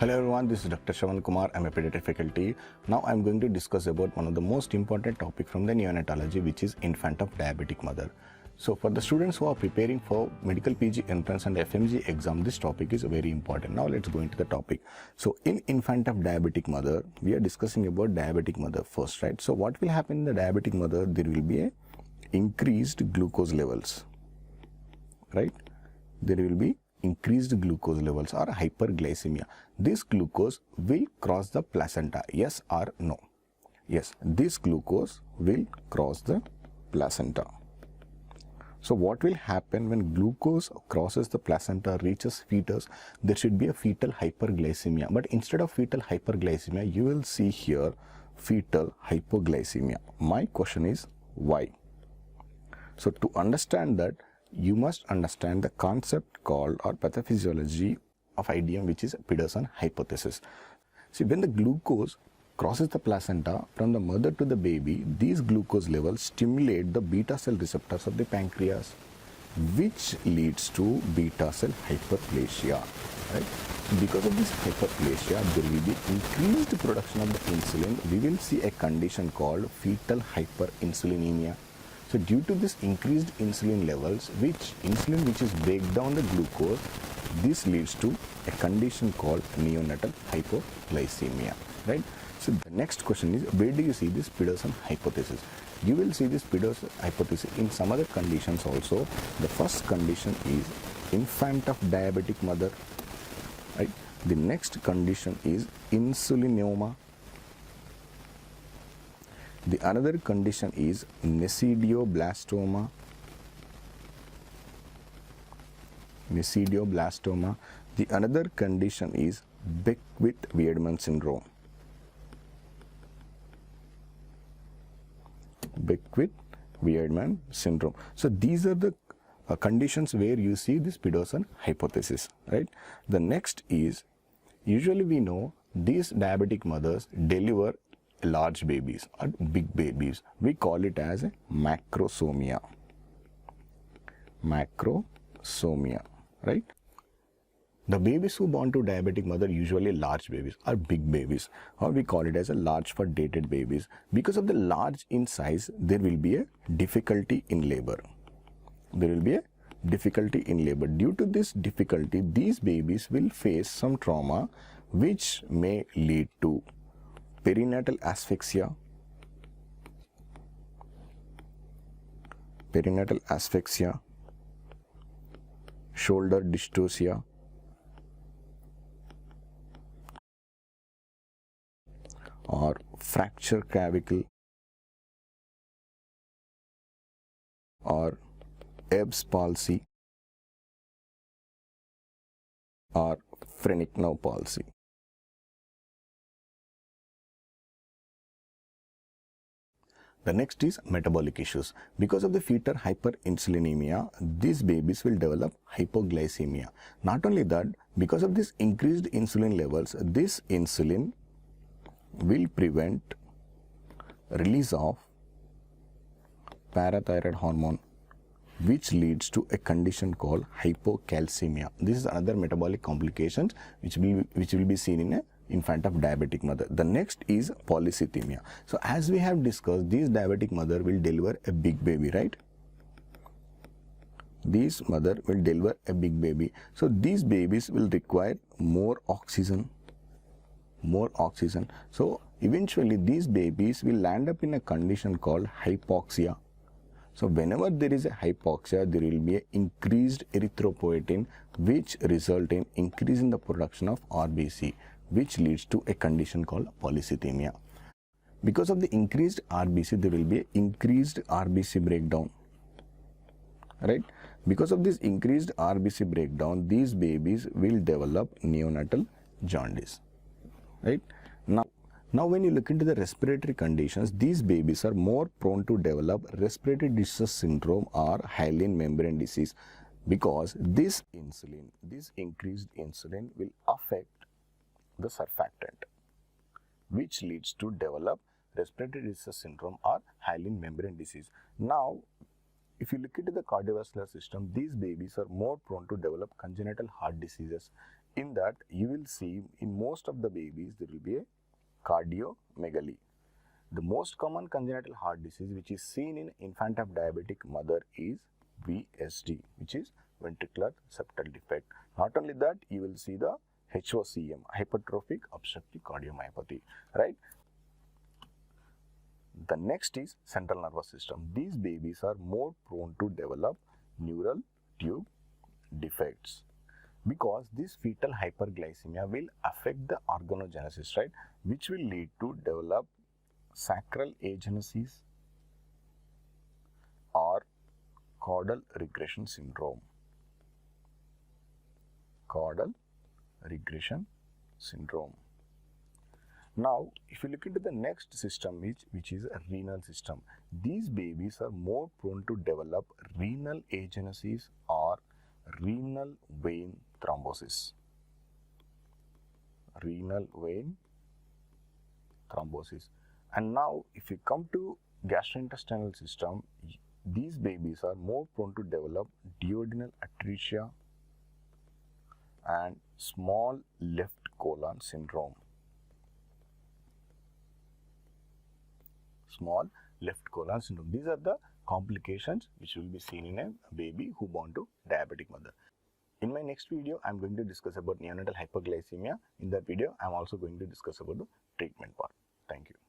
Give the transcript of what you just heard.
Hello everyone, this is Dr.Shravan Kumar. I'm a pediatric faculty. Now I'm going to discuss about one of the most important topic from the neonatology, which is infant of diabetic mother. So for the students who are preparing for medical PG entrance and FMG exam, this topic is very important. Now let's go into the topic. So in infant of diabetic mother, we are discussing about diabetic mother first, right? So what will happen in the diabetic mother? There will be a increased glucose levels, right? There will be increased glucose levels or hyperglycemia. This glucose will cross the placenta, yes or no? Yes, this glucose will cross the placenta. So what will happen when glucose crosses the placenta, reaches fetus? There should be a fetal hyperglycemia, but instead of fetal hyperglycemia, you will see here fetal hypoglycemia. My question is why? So to understand that, you must understand the concept called or pathophysiology of idiom, which is Peterson hypothesis. See, when the glucose crosses the placenta from the mother to the baby, these glucose levels stimulate the beta cell receptors of the pancreas, which leads to beta cell hyperplasia, right? Because of this hyperplasia, there will be increased production of the insulin. We will see a condition called fetal hyperinsulinemia. So due to this increased insulin levels, which is break down the glucose, this leads to a condition called neonatal hypoglycemia, right? So the next question is, where do you see this Peterson hypothesis? You will see this Peterson hypothesis in some other conditions also. The first condition is infant of diabetic mother, right? The next condition is insulinoma. The another condition is nesidoblastoma. The another condition is Beckwith-Wiedemann syndrome. Beckwith-Wiedemann syndrome. So these are the conditions where you see this Peterson hypothesis, right? The next is, usually we know these diabetic mothers deliver large babies or big babies. We call it as a macrosomia, right? The babies who born to diabetic mother usually large babies or big babies, or we call it as a large for dated babies. Because of the large in size, there will be a difficulty in labor. Due to this difficulty, these babies will face some trauma which may lead to perinatal asphyxia, shoulder dystocia, or fracture clavicle, or Ebb's palsy, or phrenic nerve palsy. The next is metabolic issues. Because of the fetal hyperinsulinemia, these babies will develop hypoglycemia. Not only that, because of this increased insulin levels, this insulin will prevent release of parathyroid hormone, which leads to a condition called hypocalcemia. This is another metabolic complications which will be seen in a infant of diabetic mother. The next is polycythemia. So as we have discussed, this diabetic mother will deliver a big baby, right? This mother will deliver a big baby. So these babies will require more oxygen. So eventually these babies will land up in a condition called hypoxia. So whenever there is a hypoxia, there will be an increased erythropoietin, which result in increase in the production of RBC, which leads to a condition called polycythemia. Because of the increased RBC, there will be increased RBC breakdown, right? Because of this increased RBC breakdown, these babies will develop neonatal jaundice, right? Now when you look into the respiratory conditions, these babies are more prone to develop respiratory distress syndrome or hyaline membrane disease, because this increased insulin will affect the surfactant, which leads to develop respiratory distress syndrome or hyaline membrane disease. Now, if you look into the cardiovascular system, these babies are more prone to develop congenital heart diseases, In that, you will see in most of the babies there will be a cardiomegaly. The most common congenital heart disease which is seen in infant of diabetic mother is VSD, which is ventricular septal defect. Not only that, you will see the HOCM, hypertrophic obstructive cardiomyopathy, right? The next is central nervous system. These babies are more prone to develop neural tube defects because this fetal hyperglycemia will affect the organogenesis, right, which will lead to develop sacral agenesis or caudal regression syndrome. Caudal regression syndrome. Now, if you look into the next system, which is a renal system, these babies are more prone to develop renal agenesis or renal vein thrombosis. Renal vein thrombosis. And now, if you come to gastrointestinal system, these babies are more prone to develop duodenal atresia and small left colon syndrome. Small left colon syndrome. These are the complications which will be seen in a baby who born to diabetic mother. In my next video, I am going to discuss about neonatal hyperglycemia. In that video, I am also going to discuss about the treatment part. Thank you.